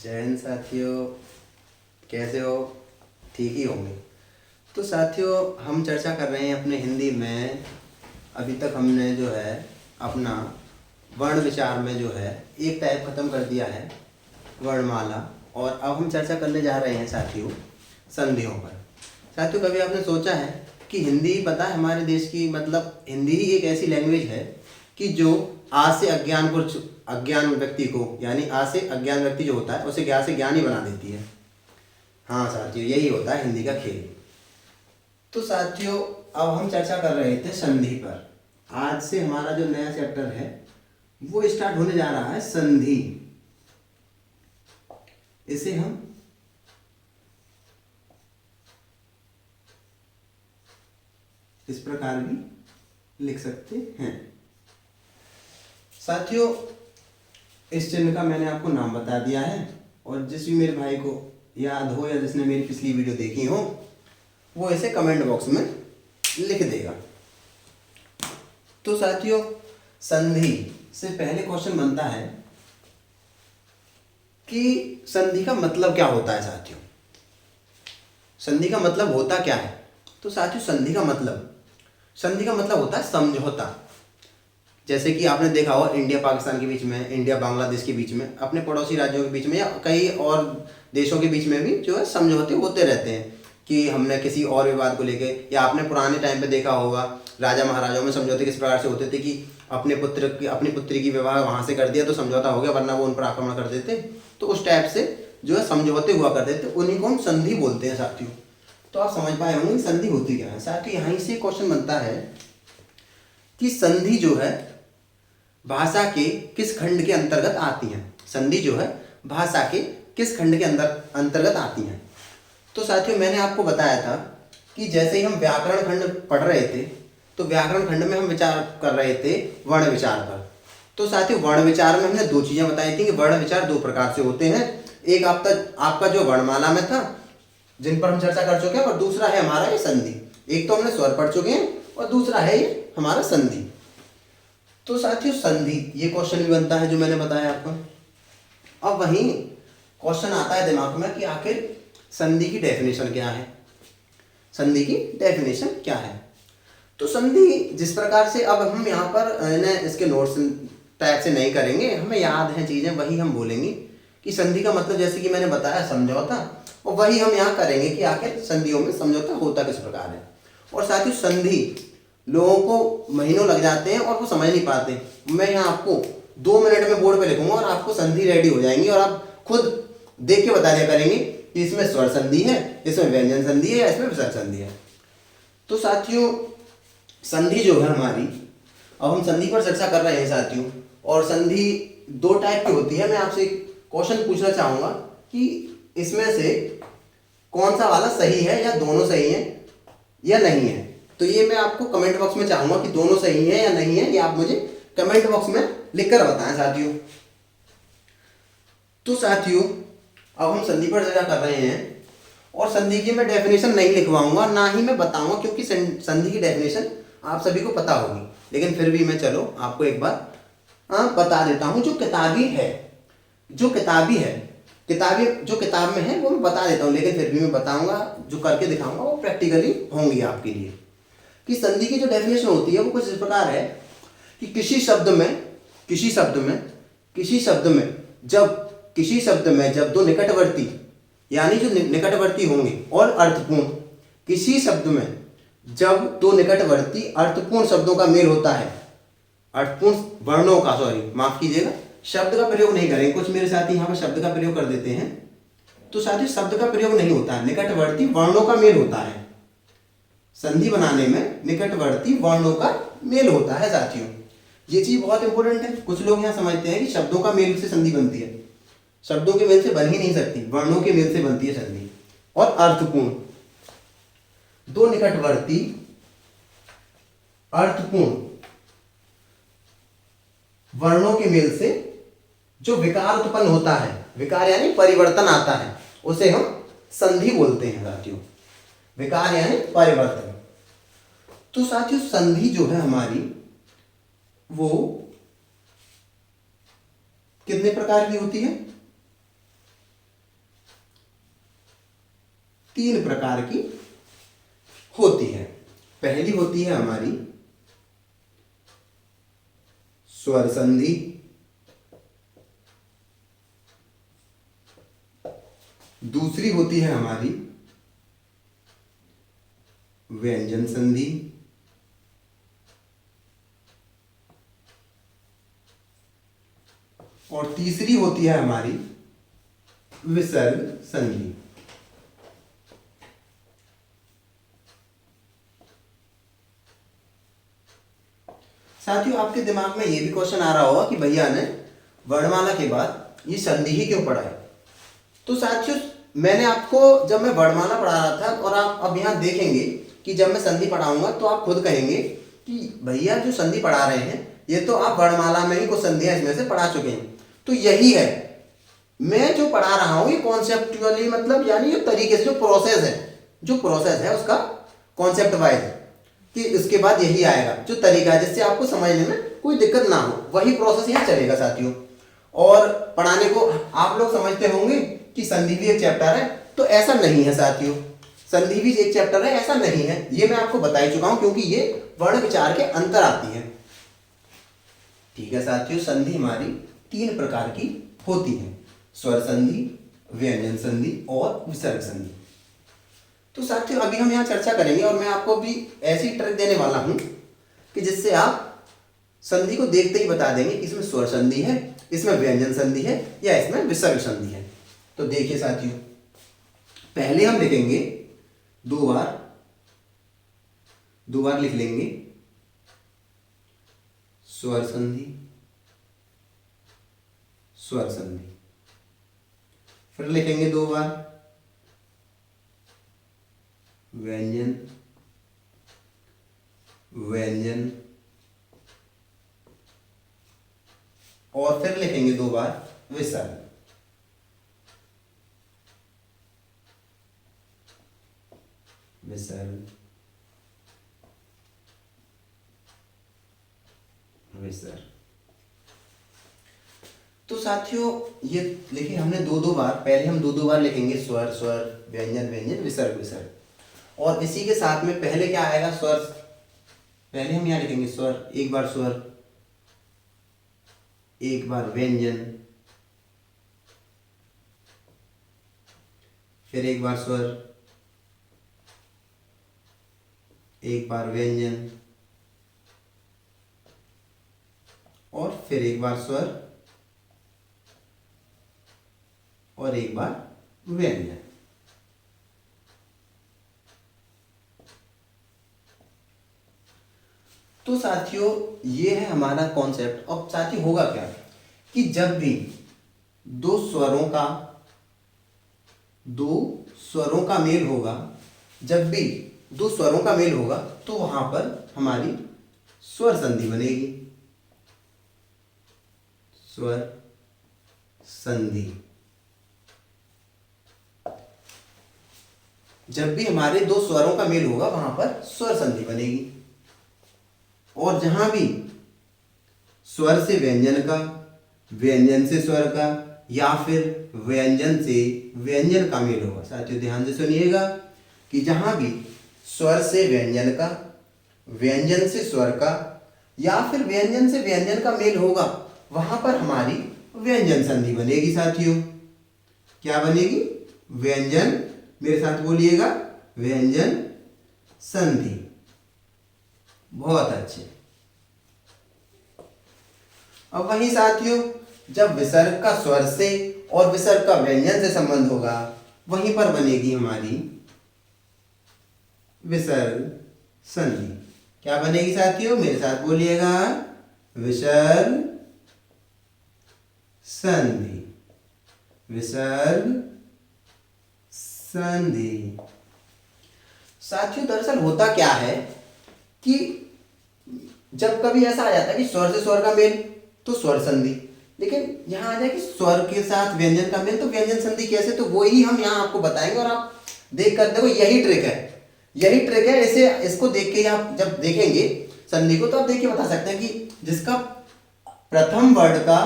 जय हिंद साथियों, कैसे हो? ठीक ही होंगे। तो साथियों, हम चर्चा कर रहे हैं अपने हिंदी में। अभी तक हमने जो है अपना वर्ण विचार में जो है एक टाइप ख़त्म कर दिया है, वर्णमाला। और अब हम चर्चा करने जा रहे हैं साथियों संधियों पर। साथियों, कभी आपने सोचा है कि हिंदी, पता है हमारे देश की, मतलब हिंदी ही एक ऐसी लैंग्वेज है कि जो आज से अज्ञान व्यक्ति को, यानी आज से अज्ञान व्यक्ति जो होता है उसे ज्ञान से ज्ञानी बना देती है। हाँ साथियों, यही होता है हिंदी का खेल। तो साथियों, अब हम चर्चा कर रहे थे संधि पर। आज से हमारा जो नया चैप्टर है वो स्टार्ट होने जा रहा है, संधि। इसे हम इस प्रकार भी लिख सकते हैं। साथियों, इस चिन्ह का मैंने आपको नाम बता दिया है, और जिस भी मेरे भाई को याद हो या जिसने मेरी पिछली वीडियो देखी हो वो इसे कमेंट बॉक्स में लिख देगा। तो साथियों, संधि से पहले क्वेश्चन बनता है कि संधि का मतलब क्या होता है। साथियों, संधि का मतलब होता क्या है? तो साथियों, संधि का मतलब होता है समझौता। जैसे कि आपने देखा हो इंडिया पाकिस्तान के बीच में, इंडिया बांग्लादेश के बीच में, अपने पड़ोसी राज्यों के बीच में, या कई और देशों के बीच में भी जो है समझौते होते रहते हैं कि हमने किसी और विवाद को लेके, या आपने पुराने टाइम पे देखा होगा राजा महाराजाओं में समझौते किस प्रकार से होते थे कि अपनी पुत्री की विवाह वहाँ से कर दिया तो समझौता हो गया, वरना वो उन पर आक्रमण कर देते। तो उस टाइप से जो है समझौते हुआ करते थे, उन्हीं को हम संधि बोलते हैं साथियों। तो आप समझ पाए होंगे संधि होती क्या है। साथियों, यहाँ से क्वेश्चन बनता है कि संधि जो है भाषा के किस खंड के अंतर्गत आती हैं। संधि जो है भाषा के किस खंड के अंतर्गत आती हैं। तो साथियों, मैंने आपको बताया था कि जैसे ही हम व्याकरण खंड पढ़ रहे थे तो व्याकरण खंड में हम विचार कर रहे थे वर्ण विचार पर। तो साथियों, वर्ण विचार में हमने दो चीजें बताई थी कि वर्ण विचार दो प्रकार से होते हैं। एक आपका जो वर्णमाला में था, जिन पर हम चर्चा कर चुके हैं, और दूसरा है हमारा ये संधि। एक तो हमने स्वर पढ़ चुके हैं और दूसरा है ये हमारा संधि। तो साथियों, संधि ये क्वेश्चन भी बनता है जो मैंने बताया आपको। अब वहीं क्वेश्चन आता है दिमाग में कि आखिर संधि की डेफिनेशन क्या है। संधि की डेफिनेशन क्या है? तो संधि जिस प्रकार से, अब हम यहाँ पर इसके नोट्स टाइप से नहीं करेंगे, हमें याद है चीजें, वही हम बोलेंगे कि संधि का मतलब, जैसे कि मैंने बताया, समझौता। और वही हम यहाँ करेंगे कि आखिर संधियों में समझौता होता किस प्रकार है। और साथियों, संधि लोगों को महीनों लग जाते हैं और वो समझ नहीं पाते। मैं यहाँ आपको 2 मिनट में बोर्ड पे लिखूंगा और आपको संधि रेडी हो जाएंगी, और आप खुद देख के बता दिया करेंगे कि इसमें स्वर संधि है, इसमें व्यंजन संधि है, या इसमें विसर्ग संधि है। तो साथियों, संधि जो है हमारी, अब हम संधि पर चर्चा कर रहे हैं साथियों। और संधि 2 टाइप की होती है। मैं आपसे एक क्वेश्चन पूछना चाहूंगा कि इसमें से कौन सा वाला सही है, या दोनों सही है या नहीं है। तो ये मैं आपको कमेंट बॉक्स में चाहूंगा कि दोनों सही है या नहीं है, ये आप मुझे कमेंट बॉक्स में लिखकर बताएं साथियों। तो साथियों, अब हम संधि पर चर्चा कर रहे हैं, और संधि की मैं डेफिनेशन नहीं लिखवाऊंगा, ना ही मैं बताऊंगा, क्योंकि संधि की डेफिनेशन आप सभी को पता होगी। लेकिन फिर भी मैं चलो आपको एक बार बता देता हूं। जो किताबी जो किताब में है वो मैं बता देता हूं, लेकिन फिर भी मैं बताऊंगा, जो करके दिखाऊंगा वो प्रैक्टिकली होंगी आपके लिए। कि संधि की जो डेफिनेशन होती है वो कुछ इस प्रकार है कि किसी शब्द में जब दो निकटवर्ती, यानी जो निकटवर्ती होंगे और अर्थपूर्ण, किसी शब्द में जब दो निकटवर्ती अर्थपूर्ण शब्दों का मेल होता है, अर्थपूर्ण वर्णों का, माफ कीजिएगा, शब्द का प्रयोग नहीं करेंगे। कुछ मेरे साथी यहाँ पर शब्द का प्रयोग कर देते हैं, तो साथियों शब्द का प्रयोग नहीं होता है, निकटवर्ती वर्णों का मेल होता है। संधि बनाने में निकटवर्ती वर्णों का मेल होता है साथियों। ये चीज बहुत इंपॉर्टेंट है। कुछ लोग यहाँ समझते हैं कि शब्दों का मेल से संधि बनती है। शब्दों के मेल से बन ही नहीं सकती, वर्णों के मेल से बनती है संधि। और अर्थपूर्ण, दो निकटवर्ती अर्थपूर्ण वर्णों के मेल से जो विकार उत्पन्न होता है, विकार यानी परिवर्तन आता है, उसे हम संधि बोलते हैं साथियों। विकार यानी परिवर्तन। तो साथियों, संधि जो है हमारी वो कितने प्रकार की होती है? तीन प्रकार की होती है। पहली होती है हमारी स्वर संधि, दूसरी होती है हमारी व्यंजन संधि, और तीसरी होती है हमारी विसर्ग संधि। साथियों, आपके दिमाग में ये भी क्वेश्चन आ रहा होगा कि भैया ने वर्णमाला के बाद ये संधि ही क्यों पढ़ा है। तो साथियों, मैंने आपको जब मैं वर्णमाला पढ़ा रहा था, और आप अब यहाँ देखेंगे कि जब मैं संधि पढ़ाऊंगा तो आप खुद कहेंगे कि भैया जो संधि पढ़ा रहे हैं ये तो आप वर्णमाला में ही कुछ संधियां इसमें से पढ़ा चुके हैं। तो यही है, मैं जो पढ़ा रहा हूं ये कॉन्सेप्चुअली, मतलब यानी ये तरीके से जो प्रोसेस है उसका कॉन्सेप्ट वाइज, कि इसके बाद यही आएगा जो तरीका है जिससे आपको समझने में कोई दिक्कत ना हो, वही प्रोसेस यहाँ चलेगा साथियों। और पढ़ाने को आप लोग समझते होंगे कि संधि भी एक चैप्टर है, तो ऐसा नहीं है साथियों, संधि भी एक चैप्टर है ऐसा नहीं है, ये मैं आपको बता ही चुका हूं, क्योंकि ये वर्ण विचार के अंतर आती है। ठीक है साथियों, संधि हमारी तीन प्रकार की होती है, स्वर संधि, व्यंजन संधि और विसर्ग संधि। तो साथियों, अभी हम यहाँ चर्चा करेंगे और मैं आपको भी ऐसी ट्रिक देने वाला हूं कि जिससे आप संधि को देखते ही बता देंगे कि इसमें स्वर संधि है, इसमें व्यंजन संधि है या इसमें विसर्ग संधि है। तो देखिए साथियों, पहले हम लिखेंगे दो बार लिख लेंगे स्वर संधि, स्वर संधि, फिर लिखेंगे दो बार व्यंजन, व्यंजन, और फिर लिखेंगे दो बार विसर्ग, विसर्ग, विसर्ग। तो साथियों, ये लिखिए हमने दो बार, पहले हम दो बार लिखेंगे स्वर स्वर, व्यंजन व्यंजन, विसर्ग विसर्ग, और इसी के साथ में पहले क्या आएगा स्वर, पहले हम यहाँ लिखेंगे स्वर, एक बार स्वर, एक बार व्यंजन, फिर एक बार स्वर, एक बार व्यंजन, और फिर एक बार स्वर और एक बार व्यंजन। तो साथियों, ये है हमारा कॉन्सेप्ट। अब साथियों होगा क्या कि जब भी दो स्वरों का मेल होगा, जब भी दो स्वरों का मेल होगा तो वहां पर हमारी स्वर संधि बनेगी, स्वर संधि। जब भी हमारे दो स्वरों का मेल होगा वहां पर स्वर संधि बनेगी, और जहां भी स्वर से व्यंजन का, व्यंजन से स्वर का, या फिर व्यंजन से व्यंजन का मेल होगा, साथियों ध्यान से सुनिएगा कि जहां भी स्वर से व्यंजन का, व्यंजन से स्वर का, या फिर व्यंजन से व्यंजन का मेल होगा वहां पर हमारी व्यंजन संधि बनेगी साथियों। क्या बनेगी? व्यंजन, मेरे साथ बोलिएगा, व्यंजन संधि। बहुत अच्छे। अब वही साथियों, जब विसर्ग का स्वर से और विसर्ग का व्यंजन से संबंध होगा वहीं पर बनेगी हमारी विसर्ग संधि। क्या बनेगी साथियों? मेरे साथ बोलिएगा, विसर्ग संधि, विसर्ग संधि। साथियों दरअसल होता क्या है कि जब कभी ऐसा आ जाता है कि स्वर से स्वर का मेल तो स्वर संधि, लेकिन यहाँ आ जाए कि स्वर के साथ व्यंजन का मेल तो व्यंजन संधि कैसे, तो वो ही हम यहाँ आपको बताएंगे और आप देख कर देखो, यही ट्रिक है, यही ट्रिक है। इसे इसको देख के आप जब देखेंगे संधि को तो आप देख के बता सकते हैं कि जिसका प्रथम वर्ड का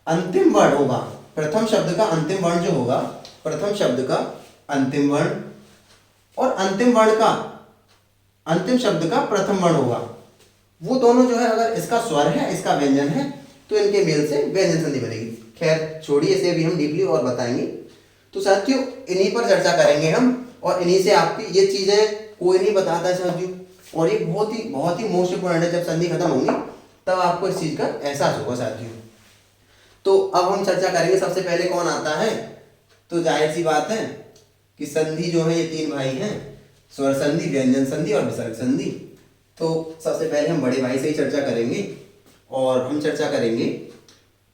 अंतिम वर्ण होगा, प्रथम शब्द का अंतिम वर्ण जो होगा, प्रथम शब्द का अंतिम वर्ण और अंतिम वर्ण का, अंतिम शब्द का प्रथम वर्ण होगा, वो दोनों जो है अगर इसका स्वर है इसका व्यंजन है तो इनके मेल से व्यंजन संधि बनेगी। खैर छोड़िए, इसे अभी हम डीपली और बताएंगे। तो साथियों इन्हीं पर चर्चा करेंगे हम, और इन्हीं से आपकी ये चीजें कोई नहीं बताता है साथियों, और ये बहुत ही मोस्ट इंपोर्टेंट है। जब संधि खत्म होंगी तब आपको इस चीज का एहसास होगा साथियों। तो अब हम चर्चा करेंगे, सबसे पहले कौन आता है। तो जाहिर सी बात है कि संधि जो है ये तीन भाई हैं, स्वर संधि, व्यंजन संधि और विसर्ग संधि। तो सबसे पहले हम बड़े भाई से ही चर्चा करेंगे, और हम चर्चा करेंगे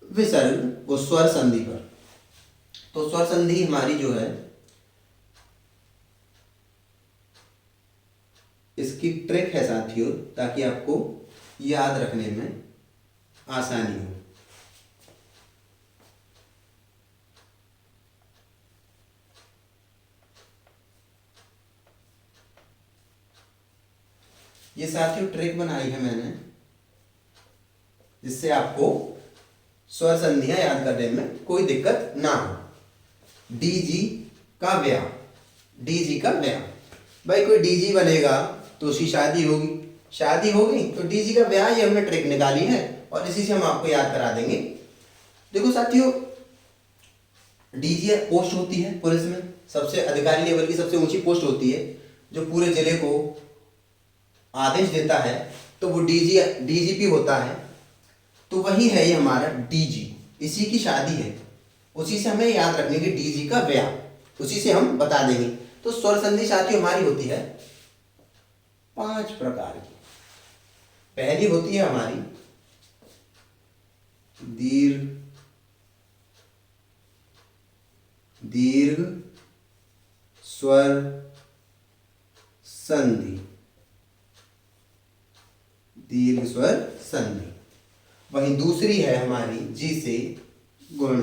विसर्ग व स्वर संधि पर। तो स्वर संधि हमारी जो है, इसकी ट्रिक है साथियों, ताकि आपको याद रखने में आसानी हो। ये साथियों ट्रिक बनाई है मैंने, जिससे आपको स्वर संधियां याद करने में कोई दिक्कत ना हो। डीजी का व्याह, डीजी का व्याह, भाई कोई डीजी बनेगा तो उसकी शादी होगी, शादी होगी तो डीजी का व्याह, ये हमने ट्रिक निकाली है और इसी से हम आपको याद करा देंगे। देखो साथियों, डीजी पोस्ट होती है पुलिस में, सबसे अधिकारी लेवल की सबसे ऊंची पोस्ट होती है, जो पूरे जिले को आदेश देता है, तो वो डीजीपी होता है। तो वही है ये हमारा डीजी, इसी की शादी है, उसी से हमें याद रखने की डीजी का व्याह, उसी से हम बता देंगे। तो स्वर संधि साथियों हमारी होती है 5 प्रकार की। पहली होती है हमारी दीर्घ स्वर संधि, दीर्घ स्वर संधि। वहीं दूसरी है हमारी जी से गुण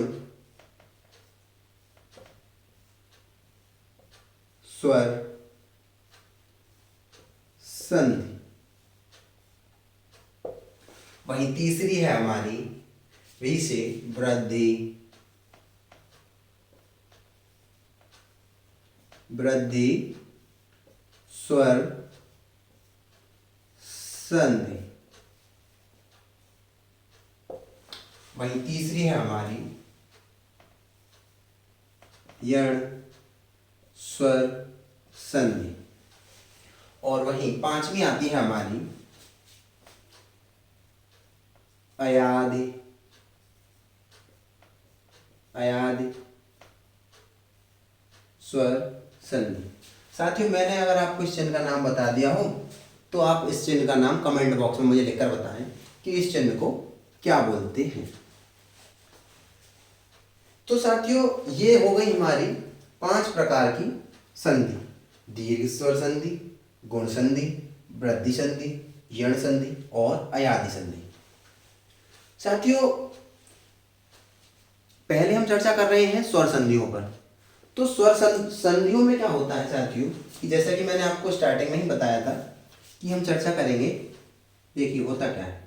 स्वर संधि। वहीं तीसरी है हमारी वी से वृद्धि स्वर संधि। वहीं तीसरी है हमारी यण स्वर संधि। और वहीं पांचवी आती है हमारी अयादि स्वर संधि। साथियों मैंने अगर आपको इस चिन्ह का नाम बता दिया हो तो आप इस चिन्ह का नाम कमेंट बॉक्स में मुझे लिखकर बताएं कि इस चिन्ह को क्या बोलते हैं। तो साथियों ये हो गई हमारी 5 प्रकार की संधि, दीर्घ स्वर संधि, गुण संधि, वृद्धि संधि, यण संधि और अयादि संधि। साथियों पहले हम चर्चा कर रहे हैं स्वर संधियों पर। तो स्वर संधियों में क्या होता है साथियों, कि जैसा कि मैंने आपको स्टार्टिंग में ही बताया था कि हम चर्चा करेंगे। देखिए होता क्या है,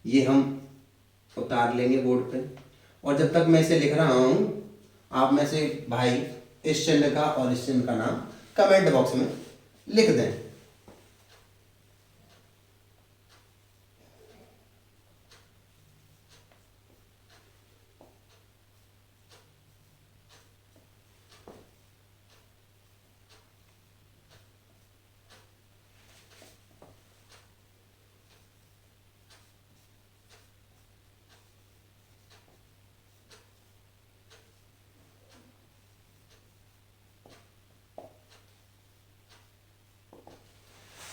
ये हम उतार लेंगे बोर्ड पे, और जब तक मैं इसे लिख रहा हूं आप में से भाई इस चिन्ह का और इस चिन्ह का नाम कमेंट बॉक्स में लिख दें।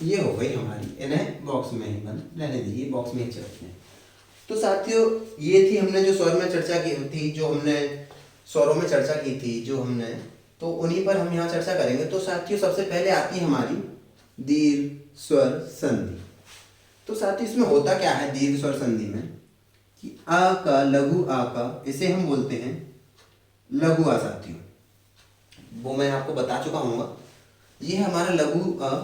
ये हो गई हमारी, इन्हें बॉक्स में ही बंद रहने दीजिए, बॉक्स में ही चलते हैं। तो साथियों ये थी हमने जो स्वर में चर्चा की थी, जो हमने स्वरों में चर्चा की थी जो हमने, तो उन्हीं पर हम यहाँ चर्चा करेंगे। तो साथियों सबसे पहले आती है हमारी दीर्घ स्वर संधि। तो साथियों इसमें होता क्या है दीर्घ स्वर संधि में, कि आ का लघु आ का, इसे हम बोलते हैं लघु आ साथियों, वो मैं आपको बता चुका हूँ। ये है हमारा लघु आ,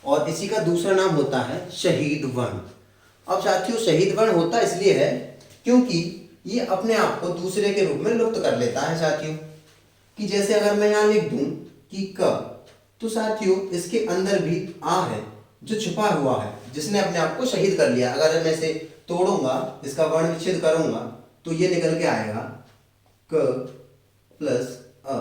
और इसी का दूसरा नाम होता है शहीद वर्ण। अब साथियों शहीद वर्ण होता इसलिए है क्योंकि ये अपने आप को दूसरे के रूप में लुप्त कर लेता है साथियों। कि जैसे अगर मैं यहाँ लिख दूं कि क, तो साथियों इसके अंदर भी आ है जो छिपा हुआ है, जिसने अपने आप को शहीद कर लिया। अगर मैं इसे तोड़ूंगा, इसका वर्ण विच्छेद करूंगा, तो ये निकल के आएगा क प्लस अ।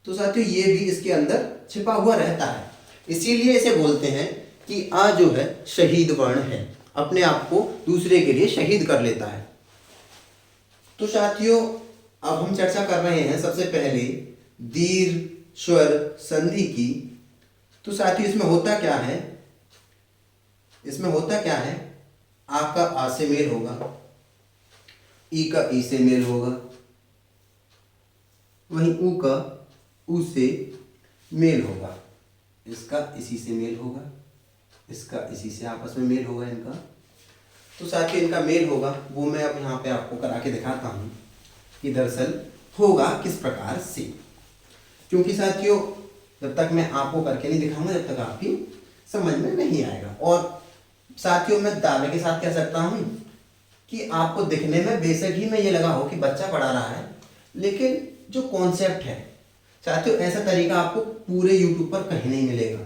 तो साथियों ये भी इसके अंदर छिपा हुआ रहता है, इसीलिए इसे बोलते हैं कि आ जो है शहीद वर्ण है, अपने आप को दूसरे के लिए शहीद कर लेता है। तो साथियों अब हम चर्चा कर रहे हैं सबसे पहले दीर्घ स्वर संधि की। तो साथियों इसमें होता क्या है, इसमें होता क्या है, आ का आ से मेल होगा, ई का ई से मेल होगा, वहीं ऊ का ऊ से मेल होगा, इसका इसी से मेल होगा, इसका इसी से आपस में मेल होगा इनका। तो साथियों इनका मेल होगा वो मैं अब यहाँ पे आपको करा के दिखाता हूँ कि दरअसल होगा किस प्रकार से। क्योंकि साथियों जब तक मैं आपको करके नहीं दिखाऊंगा जब तक आपकी समझ में नहीं आएगा। और साथियों मैं दावे के साथ कह सकता हूँ कि आपको दिखने में बेशक ही मैं ये लगा हो कि बच्चा पढ़ा रहा है, लेकिन जो कॉन्सेप्ट है साथियों ऐसा तरीका आपको पूरे यूट्यूब पर कहीं नहीं मिलेगा।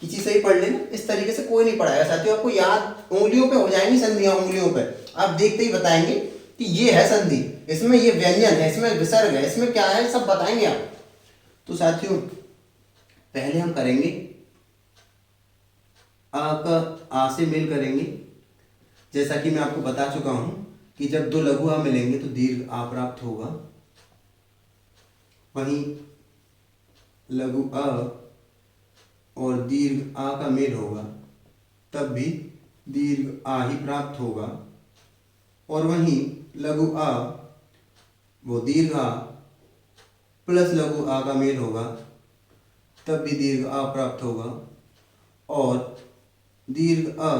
किसी से ही पढ़ लेना, इस तरीके से कोई नहीं पढ़ाएगा साथियों। आपको याद उंगलियों पे हो जाएंगी संधियां, उंगलियों पे आप देखते ही बताएंगे कि ये है संधि, इसमें ये व्यंजन है, इसमें विसर्ग है, इसमें क्या है, सब बताएंगे आप। तो साथियों पहले हम करेंगे आ का आ से मेल करेंगे। जैसा कि मैं आपको बता चुका हूं कि जब दो लघु आ मिलेंगे तो दीर्घ आ प्राप्त होगा, वहीं लघु अ और दीर्घ आ का मेल होगा तब भी दीर्घ आ ही प्राप्त होगा, और वहीं लघु आ वो दीर्घ आ प्लस लघु आ का मेल होगा तब भी दीर्घ आ प्राप्त होगा, और दीर्घ अ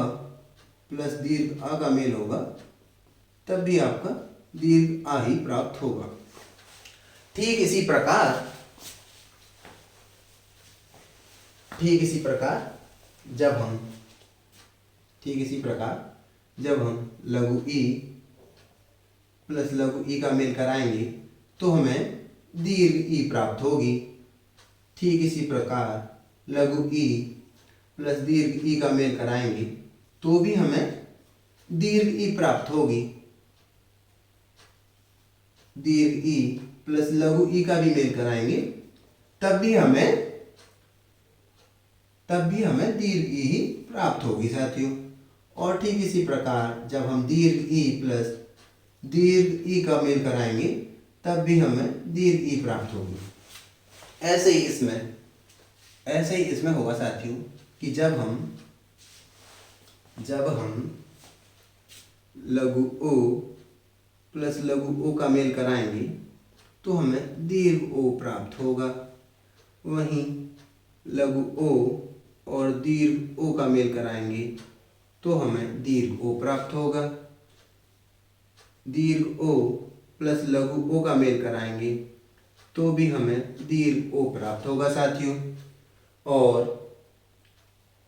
प्लस दीर्घ आ का मेल होगा तब भी आपका दीर्घ आ ही प्राप्त होगा। ठीक इसी प्रकार जब हम लघु ई प्लस लघु ई का मेल कराएंगे तो हमें दीर्घ ई प्राप्त होगी। ठीक इसी प्रकार लघु ई प्लस दीर्घ ई का मेल कराएंगे तो भी हमें दीर्घ ई प्राप्त होगी। दीर्घ ई प्लस लघु ई का भी मेल कराएंगे तब भी हमें दीर्घ ई ही प्राप्त होगी साथियों। और ठीक इसी प्रकार जब हम दीर्घ ई प्लस दीर्घ ई का मेल कराएंगे तब भी हमें दीर्घ ई प्राप्त होगी। ऐसे ही इसमें होगा साथियों कि जब हम लघु ओ प्लस लघु ओ का मेल कराएंगे तो हमें दीर्घ ओ प्राप्त होगा, वहीं लघु ओ और दीर्घ ओ का मेल कराएंगे तो हमें दीर्घ ओ प्राप्त होगा। दीर्घ ओ प्लस लघु ओ का मेल कराएंगे तो भी हमें दीर्घ ओ प्राप्त होगा साथियों। और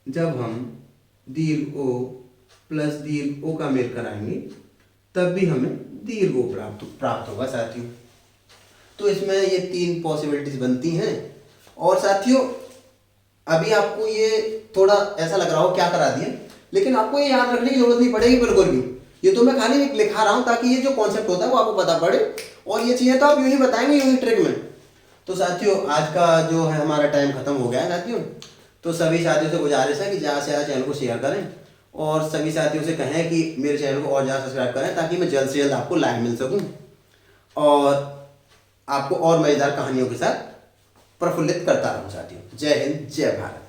जब हम दीर्घ ओ प्लस दीर्घ ओ का मेल कराएंगे तब भी हमें दीर्घ ओ प्राप्त होगा साथियों। तो इसमें ये तीन पॉसिबिलिटीज बनती हैं। और साथियों अभी आपको ये थोड़ा ऐसा लग रहा हो क्या करा दिया, लेकिन आपको ये याद रखने की जरूरत नहीं पड़ेगी बिल्कुल भी। ये तो मैं खाली लिखा रहा हूँ ताकि ये जो कॉन्सेप्ट होता है वो आपको पता पड़े, और ये चीज़ें तो आप यूं ही बताएंगे यूं ही ट्रिक में। तो साथियों आज का जो है हमारा टाइम खत्म हो गया है साथियों। तो सभी साथियों से गुजारिश है कि ज़्यादा से ज़्यादा चैनल को शेयर करें और सभी साथियों से कहें कि मेरे चैनल को और ज़्यादा सब्सक्राइब करें ताकि मैं जल्द से जल्द आपको लाइव मिल सकूं और आपको और मज़ेदार कहानियों के साथ प्रफुल्लित करता रहूं साथियों। जय हिंद, जय भारत।